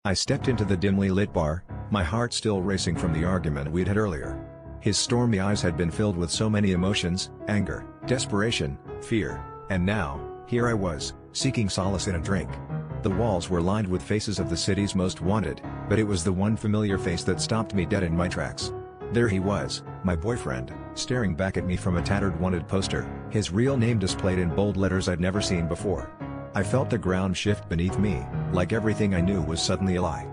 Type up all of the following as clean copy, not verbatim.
I stepped into the dimly lit bar, my heart still racing from the argument we'd had earlier. His stormy eyes had been filled with so many emotions: anger, desperation, fear, and now, here I was, seeking solace in a drink. The walls were lined with faces of the city's most wanted, but it was the one familiar face that stopped me dead in my tracks. There he was, my boyfriend, staring back at me from a tattered wanted poster, his real name displayed in bold letters I'd never seen before. I felt the ground shift beneath me, like everything I knew was suddenly a lie.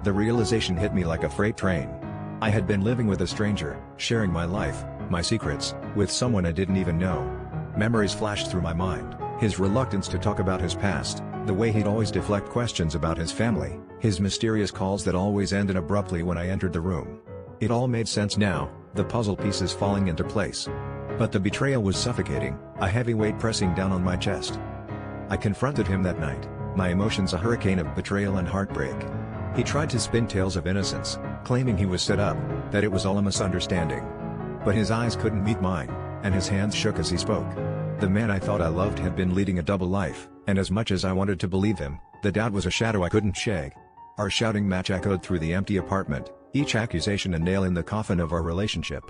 The realization hit me like a freight train. I had been living with a stranger, sharing my life, my secrets, with someone I didn't even know. Memories flashed through my mind, his reluctance to talk about his past, the way he'd always deflect questions about his family, his mysterious calls that always ended abruptly when I entered the room. It all made sense now, the puzzle pieces falling into place. But the betrayal was suffocating, a heavy weight pressing down on my chest. I confronted him that night, my emotions a hurricane of betrayal and heartbreak. He tried to spin tales of innocence, claiming he was set up, that it was all a misunderstanding. But his eyes couldn't meet mine, and his hands shook as he spoke. The man I thought I loved had been leading a double life, and as much as I wanted to believe him, the doubt was a shadow I couldn't shake. Our shouting match echoed through the empty apartment, each accusation a nail in the coffin of our relationship.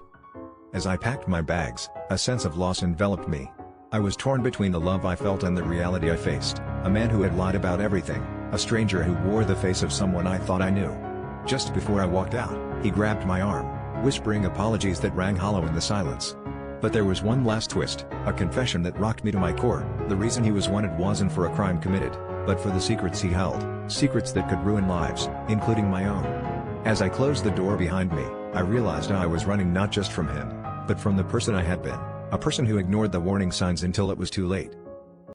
As I packed my bags, a sense of loss enveloped me. I was torn between the love I felt and the reality I faced, a man who had lied about everything, a stranger who wore the face of someone I thought I knew. Just before I walked out, he grabbed my arm, whispering apologies that rang hollow in the silence. But there was one last twist, a confession that rocked me to my core. The reason he was wanted wasn't for a crime committed, but for the secrets he held, secrets that could ruin lives, including my own. As I closed the door behind me, I realized I was running not just from him, but from the person I had been, a person who ignored the warning signs until it was too late.